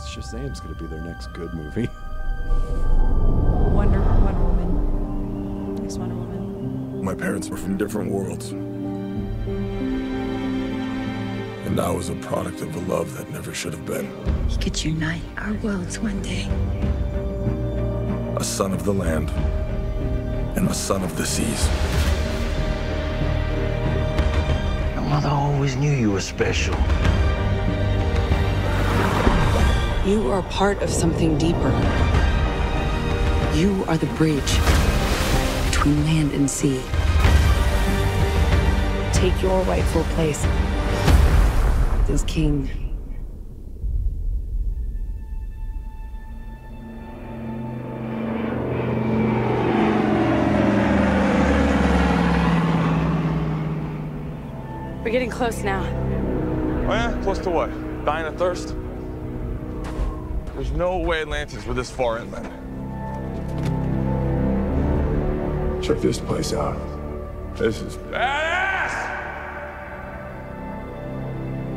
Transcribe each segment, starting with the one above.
Shazam's gonna be their next good movie. Wonder Woman. Next Wonder Woman. My parents were from different worlds. And I was a product of a love that never should have been. We could unite our worlds one day. A son of the land and a son of the seas. Your mother always knew you were special. You are part of something deeper. You are the bridge between land and sea. Take your rightful place as king. We're getting close now. Oh yeah? Close to what? Dying of thirst? There's no way Atlantis were this far inland. Check this place out. This is badass!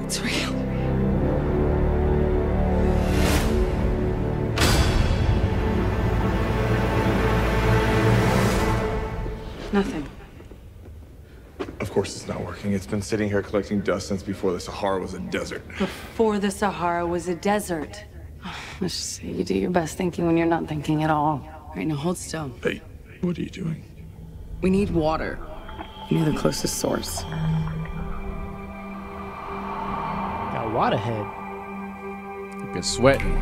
It's real. Nothing. Of course it's not working. It's been sitting here collecting dust since before the Sahara was a desert. Before the Sahara was a desert. Let's just say you do your best thinking when you're not thinking at all. All right, now hold still. Hey, what are you doing? We need water. Near the closest source. Got waterhead. You've been sweating.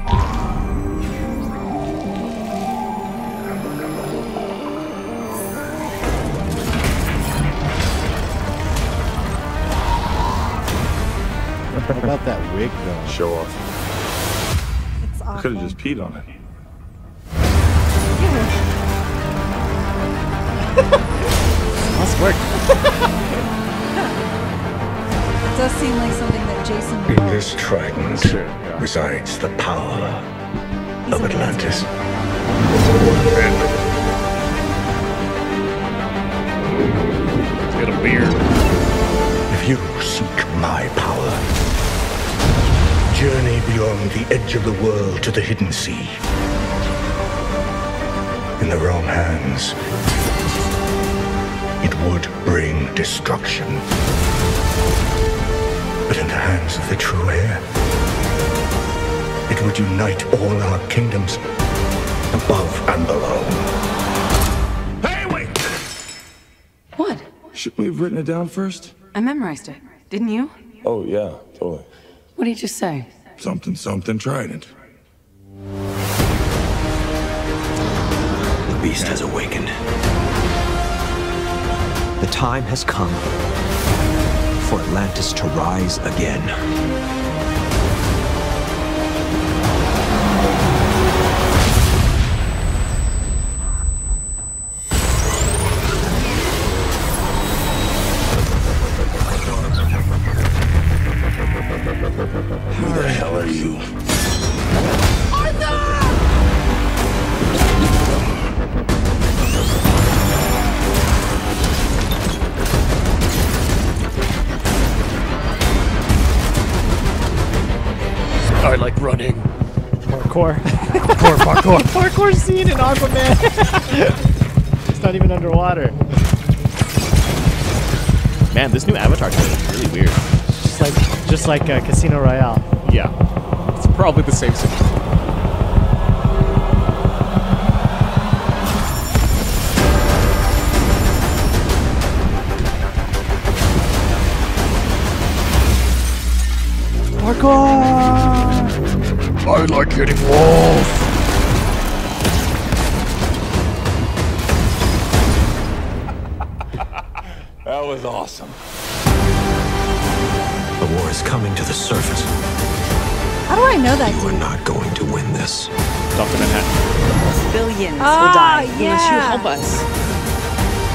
What about that wig, though? Show off. It's awful. Could have just peed on it. Must work. It does seem like something that Jason would In want. this trident resides the power of Atlantis. He's got a beard. If you seek my power, journey beyond the edge of the world to the hidden sea. In the wrong hands, it would bring destruction. But in the hands of the true heir, it would unite all our kingdoms, above and below. Hey, wait! What? Shouldn't we have written it down first? I memorized it. Didn't you? Oh, yeah, totally. What did you just say? Something trident. The beast has awakened. The time has come for Atlantis to rise again. Who the hell are you? I like running. Parkour. Parkour. Parkour scene in Aquaman. It's not even underwater. Man, this new Avatar trailer is really weird. Just like Casino Royale. Yeah. It's probably the same thing. Parkour! I like hitting walls. That was awesome. The war is coming to the surface. How do I know that? You are not going to win this. Dr. Manhattan. Billions will Ah, die unless you yeah. help us.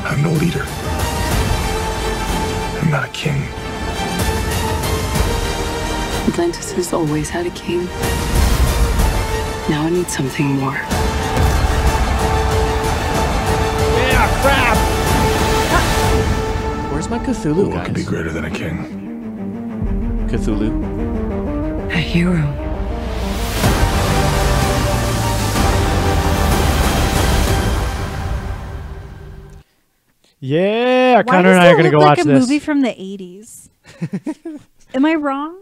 I'm no leader. I'm not a king. Atlantis has always had a king. Now I need something more. Cthulhu, What could be guys? greater than a king? Cthulhu. A hero. Yeah, Why Connor does and I are it gonna go look watch like a this. movie from the 80s? Am I wrong?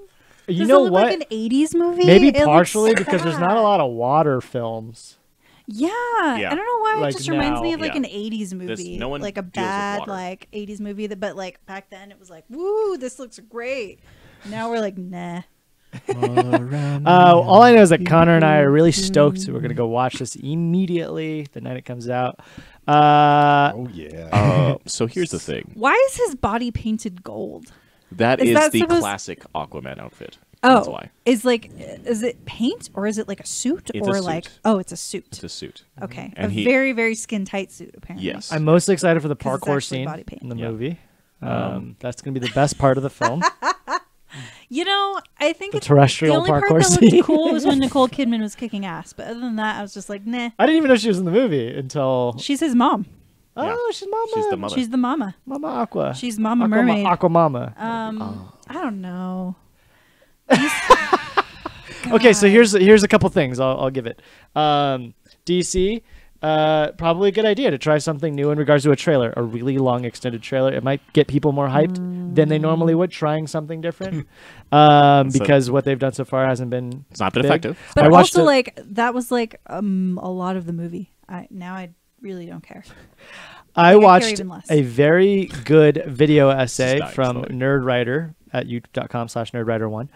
You Does know it look what? like an 80s movie? Maybe It looks partially because there's not a bad. lot of water films. Yeah, I don't know why Like it just reminds me now. of like Yeah. an 80s movie, no one like a deals with bad water. like 80s movie. That, but like back then it was like, woo, this looks great. Now we're like, nah. All I know is that Connor and I are really stoked, so we're gonna go watch this immediately the night it comes out. Oh yeah. So here's the thing. Why is his body painted gold? That Is is that the supposed- classic Aquaman outfit. Oh, That's why. is it paint or is it like a suit It's a or suit. like it's a suit? It's a suit. Okay, And a he- very very skin tight suit apparently. Yes. I'm most excited for the 'Cause it's parkour actually scene body paint. in the Yeah. movie. That's gonna be the best part of the film. You know, I think The it's terrestrial the only part parkour that scene. looked cool was when Nicole Kidman was kicking ass. But other than that, I was just like, nah. I didn't even know she was in the movie until. She's his mom. Oh, she's Mama. She's the mother. She's the mama. Mama Aqua. She's Mama Aqua Mermaid. Aqua Mama. I don't know. Okay, so here's a couple things I'll give it. DC, probably a good idea to try something new in regards to a trailer, a really long extended trailer. It might get people more hyped than they normally would trying something different, because what they've done so far hasn't been. It's not been big. effective. But I watched also, it- like that was like a lot of the movie. I really don't care. I care watched even less. a very good video essay dying from slowly. Nerdwriter at youtube.com/nerdwriter1.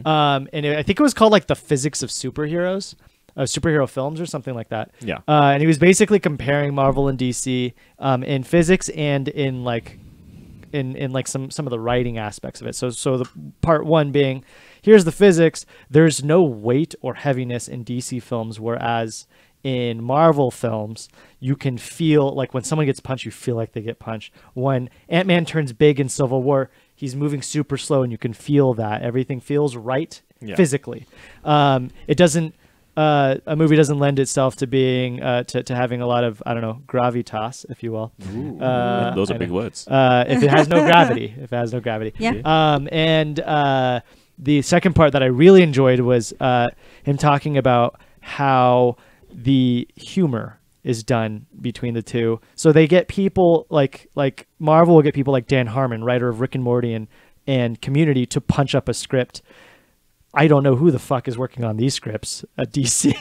I think it was called like the physics of superheroes, superhero films or something like that. Yeah. And he was basically comparing Marvel and DC in physics and in like some of the writing aspects of it. So the part one being, here's the physics. There's no weight or heaviness in DC films, whereas in Marvel films, you can feel like when someone gets punched, you feel like they get punched. When Ant-Man turns big in Civil War, he's moving super slow, and you can feel that everything feels right physically. It doesn't. A movie doesn't lend itself to being to having a lot of, I don't know, gravitas, if you will. Those are I big know. words. If it has no gravity, Yeah. And the second part that I really enjoyed was him talking about how the humor is done between the two. So they get people like Marvel will get people like Dan Harmon, writer of Rick and Morty and Community, to punch up a script. I don't know who the fuck is working on these scripts at DC.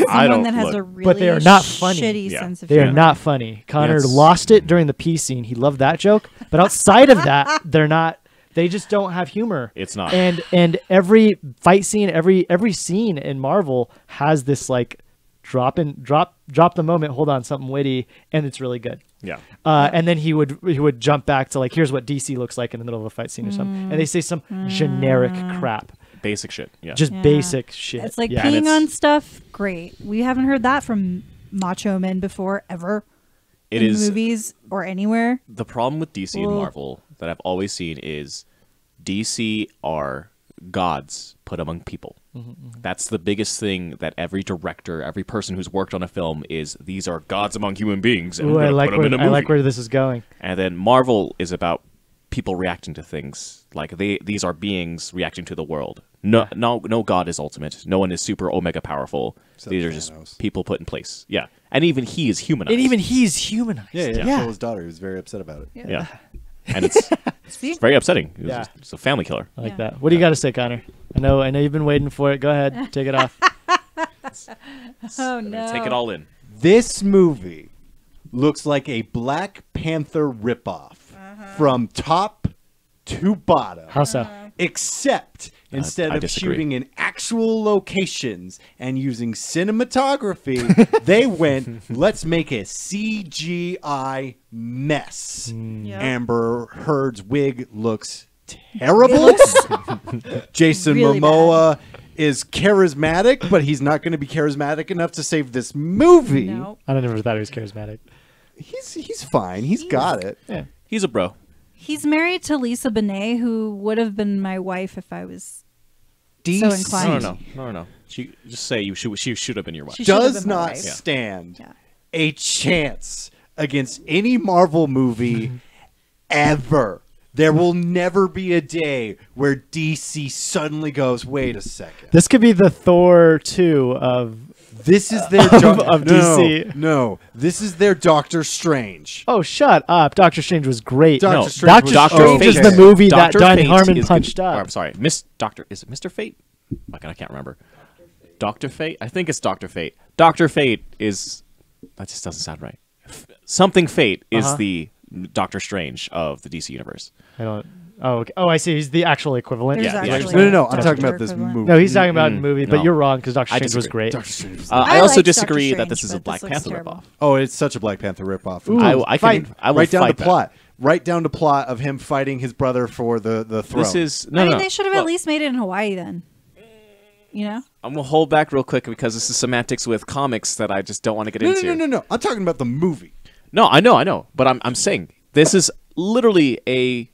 Someone that has a really but they are not funny. shitty Yeah. sense of They humor. are not funny. Connor Yes. lost it during the peace scene. He loved that joke, but outside of that, they're not. They just don't have humor. It's not. And every fight scene, every scene in Marvel has this like drop the moment, hold on, something witty, and it's really good. Yeah. And then he would jump back to like, here's what DC looks like in the middle of a fight scene or something, and they say some generic crap, Basic shit. Yeah. just basic shit. It's like yeah. and peeing it's- on stuff. Great. We haven't heard that from macho men before ever. It in is movies or anywhere. the problem with DC and Well- Marvel that I've always seen is DC are gods put among people. That's the biggest thing that every director, every person who's worked on a film is, these are gods among human beings, and Ooh, we're I gonna like put them in a where movie. I like where this is going. And then Marvel is about people reacting to things. Like these are beings reacting to the world. No god is ultimate. No one is super omega powerful. Except These are Thanos. just people put in place. Yeah. And even he is humanized. And even he's humanized. Yeah. His daughter, he was very upset about it. Yeah. And it's very upsetting. Yeah. It's a family killer. I like that. What do you got to say, Connor? I know you've been waiting for it. Go ahead, take it off. Oh no. Take it all in. This movie looks like a Black Panther ripoff from top to bottom. How so? Except instead I of disagree. shooting in actual locations and using cinematography, they went, let's make a CGI mess. Yep. Amber Heard's wig looks terrible. Jason really Momoa is charismatic, but he's not going to be charismatic enough to save this movie. No. I never thought he was charismatic. He's fine. He's got it. Yeah. He's a bro. He's married to Lisa Bonet, who would have been my wife if I was DC so inclined. No. She just say she should have been your wife. She should have does been my not wife. stand Yeah. a chance against any Marvel movie ever. There will never be a day where DC suddenly goes, wait a second. This could be the Thor 2 of This is their of DC. No, this is their Doctor Strange. Oh, shut up! Doctor Strange was great. Doctor Strange was Doctor Strange is okay. the movie Dr. that Don Fate Harmon is punched good. up. Or, I'm sorry, Is it Mr. Fate? I can't remember. Dr. Fate? I think it's Dr. Fate. Dr. Fate is... That just doesn't sound right. Something Fate is the Doctor Strange of the DC universe. I don't. Oh, okay. Oh, I see. He's the actual equivalent. There's Yeah, the actually actual- No. a I'm talking about Doctor this equivalent. movie. No, he's talking about movie, but no. you're wrong because Doctor I Strange was disagree. great. Doctor Strange was I I also liked disagree Doctor that this is a Strange, but Black this looks Panther terrible. ripoff. Oh, it's such a Black Panther ripoff. Ooh. I will Right down to fight that. plot. Right down to plot of him fighting his brother for the throne. This is I mean, no. they should have Look, at least made it in Hawaii then. You know? I'm gonna hold back real quick because this is semantics with comics that I just don't want to get no, into. no. I'm talking about the movie. No, I know. But I'm saying this is literally a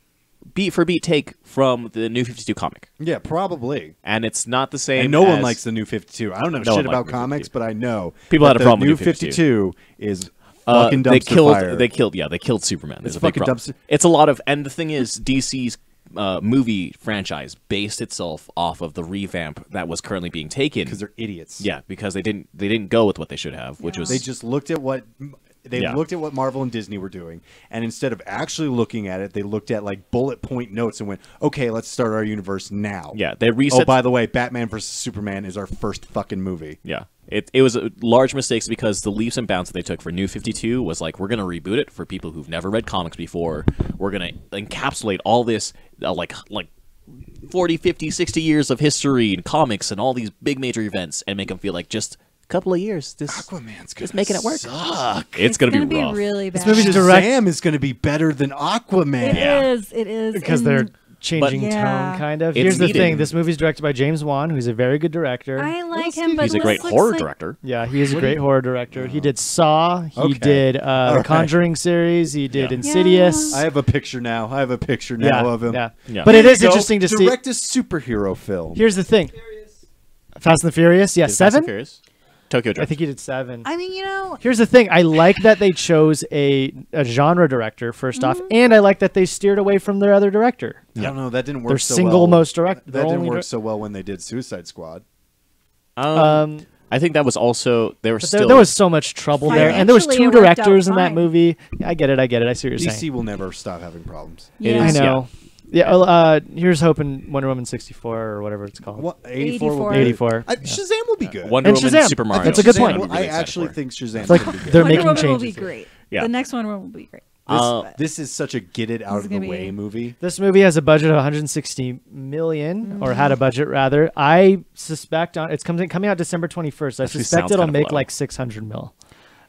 beat for beat take from the New 52 comic, Yeah, probably. and it's not the same. And no one as- likes the New 52. I don't know No shit one about likes New comics, 52. but I know People that had a the problem with New New 52. is fucking they dumpster killed. fire. They killed Superman. There's It's a big fucking problem. dumpster- It's a lot of, and the thing is, DC's movie franchise based itself off of the revamp that was currently being taken. because they're idiots. Yeah, because they didn't go with what they should have, which was They just looked at what looked at what Marvel and Disney were doing, and instead of actually looking at it, they looked at like bullet point notes and went, "Okay, let's start our universe now." yeah they reset. Oh, by the way, Batman vs Superman is our first fucking movie. Yeah. It was a large mistakes because the leaps and bounds that they took for New 52 was like, we're going to reboot it for people who've never read comics before. We're going to encapsulate all this like 40, 50, 60 years of history and comics and all these big major events and make them feel like just a couple of years. Aquaman's just making it work. suck. It's going to gonna be rough. really bad. This movie's direct Shazam is going to be better than Aquaman. It is. because and they're changing Yeah. tone, kind of. It's Here's the needed. thing: this movie's directed by James Wan, who's a very good director. I like him, but He's a this great looks horror like- director. Yeah, he is a great horror director. He did Saw. He Okay. did All the right. Conjuring series. He did Yeah. Insidious. I have a picture now. yeah, of him. yeah. Yeah. But it Here is you go. interesting to see. Direct a superhero film. Here's the thing: Fast and the Furious. Yeah, Is Fast and 7. Furious? Tokyo Drift. I think he did 7. I mean, you know, Here's the thing: I like that they chose a genre director first off, and I like that they steered away from their other director. I don't know. That didn't work. Their so single well. most direct. That their didn't only work dir- so well when they did Suicide Squad. I think that was also they were But still there was so much trouble there, and there was Financially, 2 it worked out directors in that fine. movie. I get it. I see what you're DC saying. will never stop having problems. It I is, know. Yeah. Here's hoping Wonder Woman 64 or whatever it's called. What 84 will be 84. Shazam will be good. Wonder And Woman, Shazam. Super Mario. That's a good Shazam point. will- I'm really I excited actually for. think Shazam It's like will be good. they're Wonder making Woman changes. will be here. great. Yeah. The next one will be great. This is such a get it out This of is the gonna way be- movie. This movie has a budget of 160 million, or had a budget rather. I suspect it's coming out December 21st. I Actually suspect sounds it'll kind of make low. like 600 mil.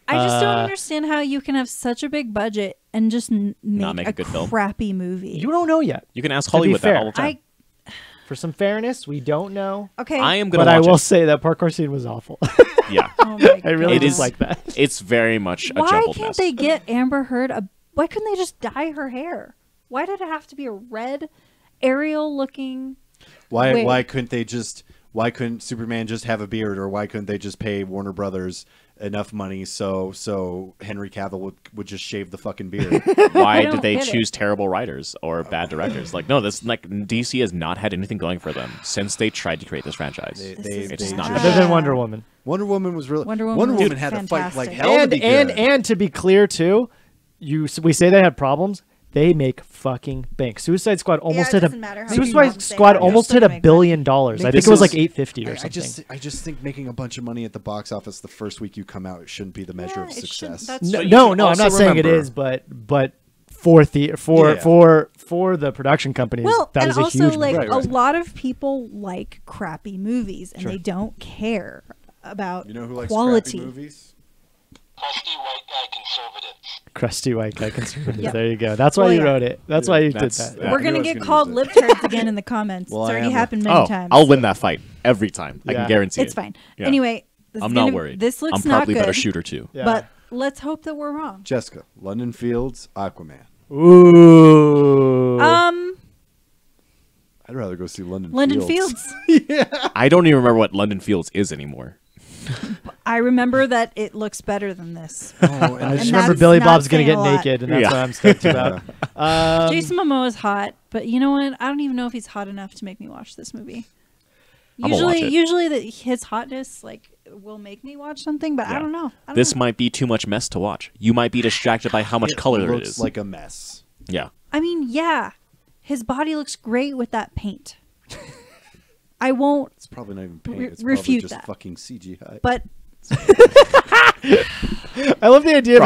I just don't understand how you can have such a big budget and just make a a good film. crappy movie. You don't know yet. You can ask To be Hollywood that fair, all the time. For some fairness, we don't know. Okay. I am gonna But I watch will it. say that parkour scene was awful. Yeah. Oh my I really It is- dislike that. It's very much a Why jumbled can't mess. they get Amber Heard why couldn't they just dye her hair? Why did it have to be a red Ariel looking? Wait. Why couldn't Superman just have a beard, or why couldn't they just pay Warner Brothers enough money so Henry Cavill would just shave the fucking beard? Why don't did they get it. choose terrible writers or bad directors? Like, no, this like DC has not had anything going for them since they tried to create this franchise. It's just not. Other than Wonder Woman. Wonder Woman was really Wonder Woman was had to fight like fantastic. hell to be good. And to be clear too, we say they had problems. They make fucking bank. Suicide Squad almost it hit doesn't matter how Suicide many problems they Squad have, almost they're hit still $1 gonna billion. I think This it was like is- 850 or I something. just think making a bunch of money at the box office the first week you come out, it shouldn't be the measure of it shouldn't- success. that's No, true. no, should I'm also not saying it remember- is, but for the production companies, Well, that and is a also huge like Right, a right. lot of people like crappy movies and they don't care about You know who likes quality. crappy movies? crusty white guy conservative. Yep. There you go. That's why Well, you yeah. wrote it. That's why you did That's- that. yeah. We're I gonna knew I was get gonna called use lip it. turds again in the comments. Well, it's I already am. happened many Oh, times. I'll win that fight every time. I Yeah. can guarantee It's it. fine. Yeah. Anyway, this I'm is not gonna- worried. This looks I'm not probably a better good, shooter too. Yeah. but let's hope that we're wrong. Jessica, London Fields, Aquaman. Ooh. I'd rather go see London Fields. I don't even remember what London Fields is anymore. I remember that it looks better than this. Oh, and I just And remember that's Billy not Bob's gonna saying get a lot. naked, and that's Yeah. what I'm stoked about. Jason Momoa is hot, but you know what? I don't even know if he's hot enough to make me watch this movie. I'm gonna watch it. Usually his hotness will make me watch something, but I don't know. This might be too much mess to watch. You might be distracted by how much color there looks is. like a mess. Yeah. I mean, yeah, his body looks great with that paint. I won't. It's probably not even paint. It's refute probably just that. fucking CGI. But I love the idea of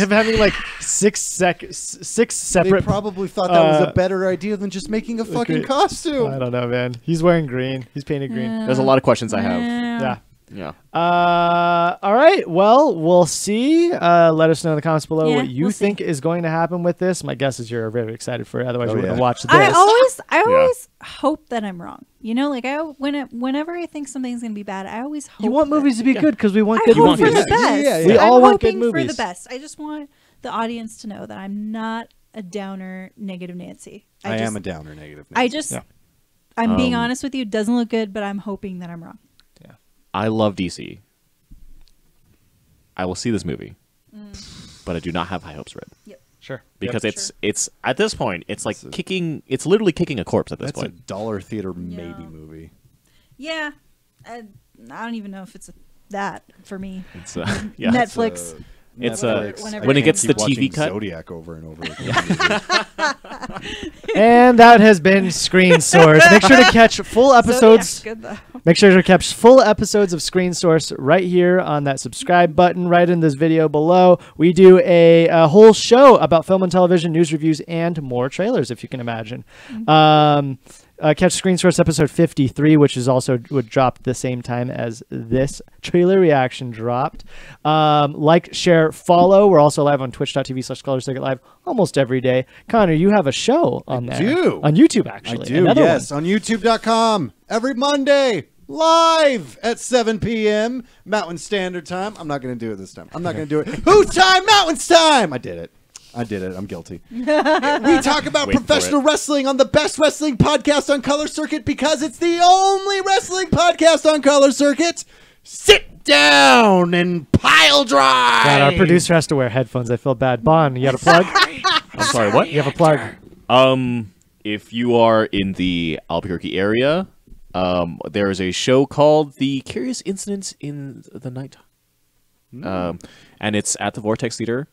having like six separate. They probably thought that was a better idea than just making a fucking costume. I don't know, man. He's wearing green. He's painted green. There's a lot of questions I have. Yeah. Yeah. All right. Well, we'll see. Let us know in the comments below Yeah, what you we'll think is going to happen with this. My guess is you're very excited for it. Otherwise, you wouldn't watch this. I always hope that I'm wrong. You know, like whenever I think something's gonna be bad, I always hope. You want movies to be good because we want I good hope movies. for the best. Yeah. We all I'm want good hoping for movies. the best. I just want the audience to know that I'm not a downer, negative Nancy. I am a downer, negative Nancy. I'm being honest with you. It doesn't look good, but I'm hoping that I'm wrong. Yeah. I love DC. I will see this movie, but I do not have high hopes for it. Yep. Sure. Because it's at this point, it's like kicking. It's literally kicking a corpse at this That's point. a dollar theater maybe movie. Yeah, I don't even know if it's that for me. It's yeah. Netflix. It's Whenever when it it gets the Keep TV watching cut. Zodiac over and over again. And that has been Screen Source. Make sure to catch full episodes. Zodiac's good though. Make sure to catch full episodes of Screen Source right here on that subscribe button right in this video below. We do a whole show about film and television, news reviews, and more trailers, if you can imagine. Catch Screen Source episode 53, which is also would drop the same time as this trailer reaction dropped. Like, share, follow. We're also live on twitch.tv/ColorCircuit Live almost every day. Connor, you have a show on there. On YouTube, actually. I do, yes. On youtube.com every Monday. Live at 7 p.m. Mountain Standard Time. I'm not going to do it this time. I'm not going to do it. Whose time? Mountain's time. I did it. I'm guilty. We talk about professional wrestling on the best wrestling podcast on Color Circuit because it's the only wrestling podcast on Color Circuit. Sit down and pile drive. God, our producer has to wear headphones. I feel bad. Bon, you got a plug? I'm sorry, what? You have a plug? If you are in the Albuquerque area, there is a show called The Curious Incidents in the Night. And it's at the Vortex Theater.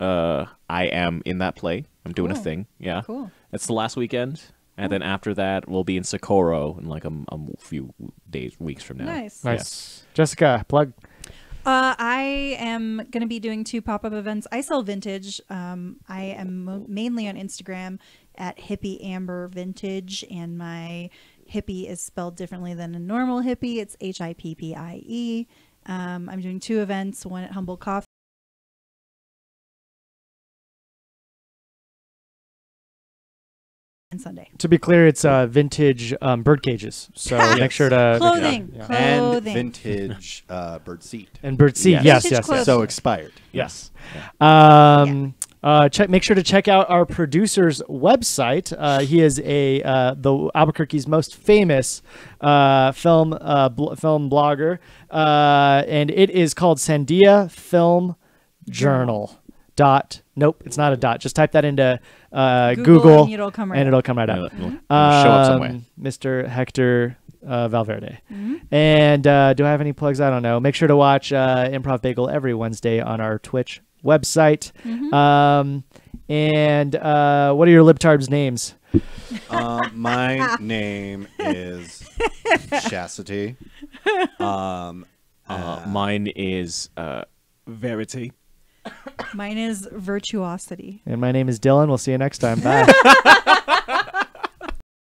I am in that play. I'm doing a thing. Yeah. Cool. It's the last weekend. And then after that, we'll be in Socorro in like a few weeks from now. Nice. Nice. Yeah. Jessica, plug. I am going to be doing 2 pop-up events. I sell vintage. I am mainly on Instagram at Hippie Amber Vintage, and my hippie is spelled differently than a normal hippie. It's HIPPIE. I'm doing 2 events, one at Humble Coffee and Sunday. To be clear, it's vintage bird cages. So make sure to clothing, and vintage bird seat and bird seat. Yes. So expired. Yes. Make sure to check out our producer's website. He is the Albuquerque's most famous film blogger, and it is called Sandia Film Journal. Nope, it's not a dot. Just type that into Google and it'll come right up. It'll show up somewhere. Mr. Hector Valverde. And do I have any plugs? I don't know. Make sure to watch Improv Bagel every Wednesday on our Twitch website. And what are your libtarbs' names? My name is Chastity. Mine is Verity. Mine is Virtuosity. And my name is Dylan. We'll see you next time. Bye.